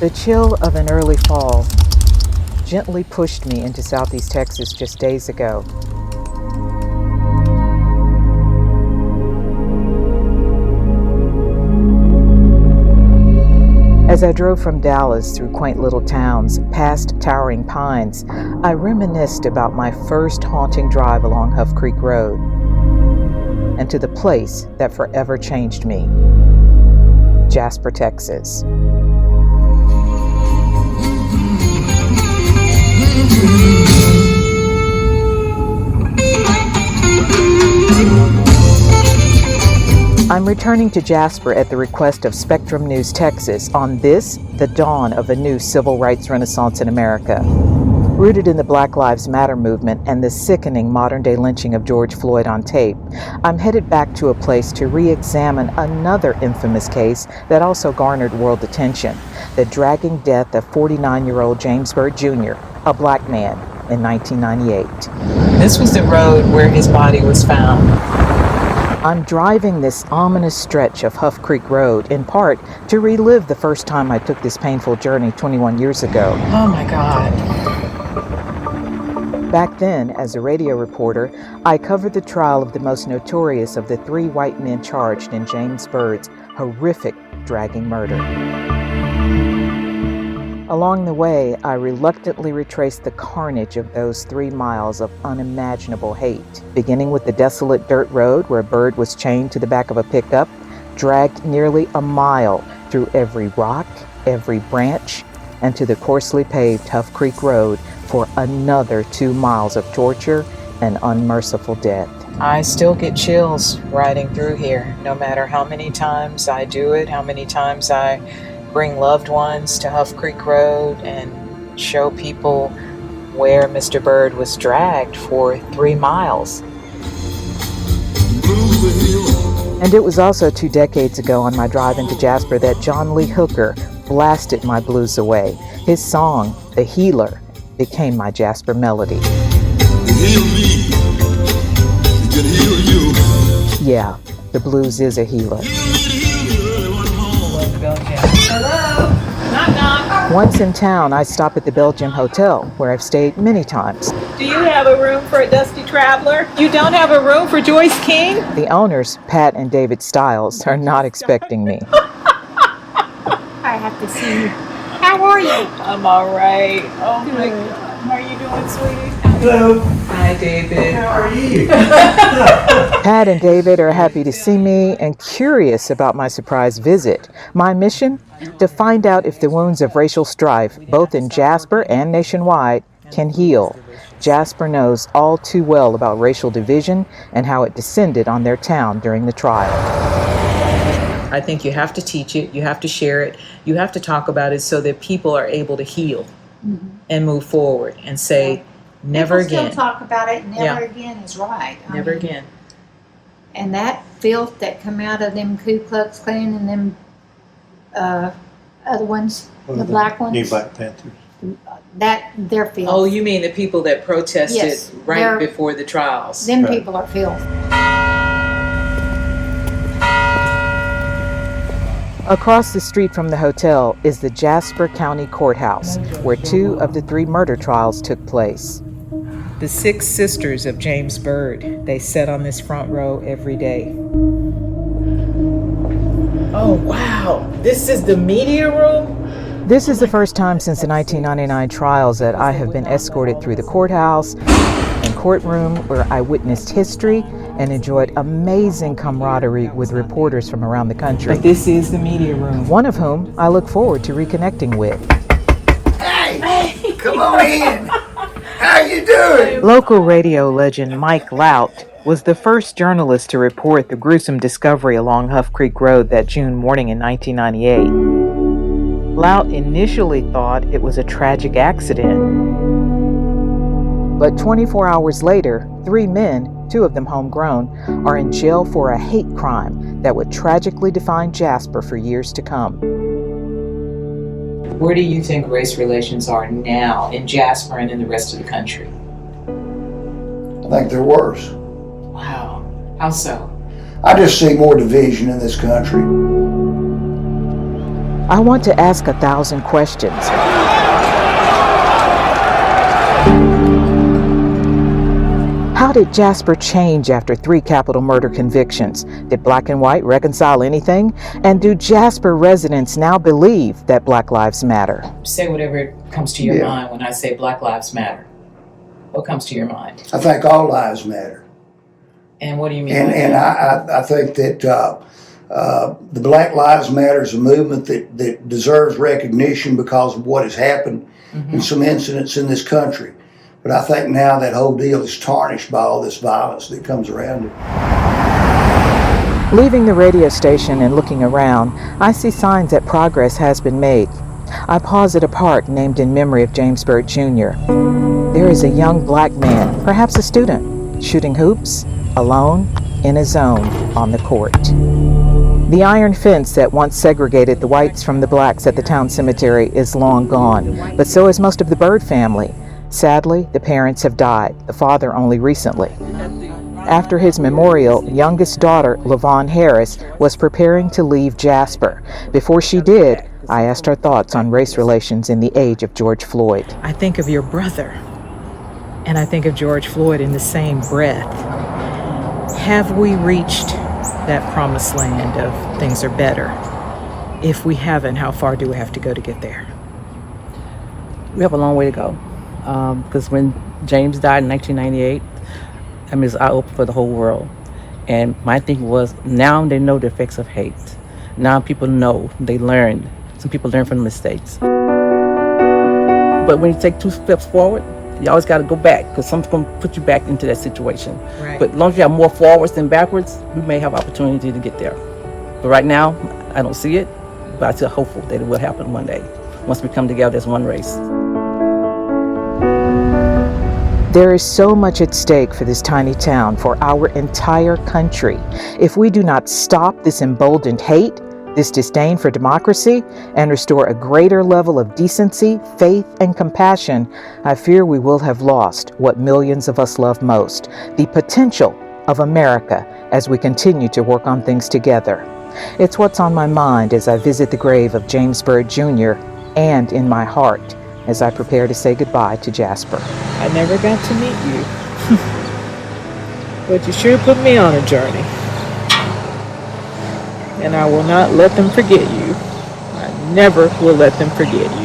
The chill of an early fall gently pushed me into Southeast Texas just days ago. As I drove from Dallas through quaint little towns, past towering pines, I reminisced about my first haunting drive along Huff Creek Road and to the place that forever changed me, Jasper, Texas. I'm returning to Jasper at the request of Spectrum News Texas on this, the dawn of a new civil rights renaissance in America. Rooted in the Black Lives Matter movement and the sickening modern-day lynching of George Floyd on tape, I'm headed back to a place to re-examine another infamous case that also garnered world attention, the dragging death of 49-year-old James Byrd Jr., a black man, in 1998. This was the road where his body was found. I'm driving this ominous stretch of Huff Creek Road, in part to relive the first time I took this painful journey 21 years ago. Oh my God. Back then, as a radio reporter, I covered the trial of the most notorious of the three white men charged in James Byrd's horrific dragging murder. Along the way, I reluctantly retraced the carnage of those 3 miles of unimaginable hate, beginning with the desolate dirt road where Byrd was chained to the back of a pickup, dragged nearly a mile through every rock, every branch, and to the coarsely paved Huff Creek Road for another 2 miles of torture and unmerciful death. I still get chills riding through here, no matter how many times I do it, how many times I bring loved ones to Huff Creek Road and show people where Mr. Byrd was dragged for 3 miles. And it was also 2 decades ago on my drive into Jasper that John Lee Hooker blasted my blues away. His song, The Healer, became my Jasper melody. Heal me, he can heal you. Yeah, the blues is a healer. Hello? Knock, knock. Once in town, I stop at the Belgium Hotel, where I've stayed many times. Do you have a room for a dusty traveler? You don't have a room for Joyce King? The owners, Pat and David Stiles, are not expecting me. I have to see you. How are you? I'm all right. Oh my God. How are you doing, sweetie? Hello. Hi, David. How are you? Pat and David are happy to see me and curious about my surprise visit. My mission? To find out if the wounds of racial strife, both in Jasper and nationwide, can heal. Jasper knows all too well about racial division and how it descended on their town during the trial. I think you have to teach it, you have to share it, you have to talk about it so that people are able to heal and move forward and say, never People again. still talk about it. Never Yeah. again is right. Never again. And that filth that come out of them Ku Klux Klan and them other ones, the black ones, New Black Panthers. that they're filth. Oh, you mean the people that protested Yes, right they're- before the trials? them Right. people are filth. Across the street from the hotel is the Jasper County Courthouse, where 2 of the 3 murder trials took place. The 6 sisters of James Byrd, they sat on this front row every day. Oh, wow. This is the media room? This is the first time since the 1999 trials that I have been escorted through the courthouse and courtroom, where I witnessed history and enjoyed amazing camaraderie with reporters from around the country. But this is the media room, one of whom I look forward to reconnecting with. Hey, come on in. How you doing? Local radio legend Mike Lout was the first journalist to report the gruesome discovery along Huff Creek Road that June morning in 1998. Lout initially thought it was a tragic accident. But 24 hours later, 3 men, 2 of them homegrown, are in jail for a hate crime that would tragically define Jasper for years to come. Where do you think race relations are now in Jasper and in the rest of the country? I think they're worse. Wow. How so? I just see more division in this country. I want to ask 1,000 questions. How did Jasper change after 3 capital murder convictions? Did black and white reconcile anything? And do Jasper residents now believe that Black Lives Matter? Say whatever comes to your mind when I say Black Lives Matter. What comes to your mind? I think all lives matter. And what do you mean? And I think that the Black Lives Matter is a movement that deserves recognition because of what has happened in some incidents in this country. But I think now that whole deal is tarnished by all this violence that comes around it. Leaving the radio station and looking around, I see signs that progress has been made. I pause at a park named in memory of James Byrd Jr. There is a young black man, perhaps a student, shooting hoops, alone, in a zone, on the court. The iron fence that once segregated the whites from the blacks at the town cemetery is long gone, but so is most of the Byrd family. Sadly, the parents have died, the father only recently. After his memorial, youngest daughter, LaVon Harris, was preparing to leave Jasper. Before she did, I asked her thoughts on race relations in the age of George Floyd. I think of your brother, and I think of George Floyd in the same breath. Have we reached that promised land of things are better? If we haven't, how far do we have to go to get there? We have a long way to go. Because when James died in 1998, I mean, it's eye-opening for the whole world. And my thinking was, now they know the effects of hate. Now people know, they learned. Some people learn from the mistakes. But when you take 2 steps forward, you always got to go back, because something's going to put you back into that situation. Right. But as long as you have more forwards than backwards, we may have opportunity to get there. But right now, I don't see it, but I'm still hopeful that it will happen one day, once we come together as one race. There is so much at stake for this tiny town, for our entire country. If we do not stop this emboldened hate, this disdain for democracy, and restore a greater level of decency, faith, and compassion, I fear we will have lost what millions of us love most, the potential of America as we continue to work on things together. It's what's on my mind as I visit the grave of James Byrd Jr. and in my heart as I prepare to say goodbye to Jasper. I never got to meet you, but you sure put me on a journey. And I will not let them forget you. I never will let them forget you.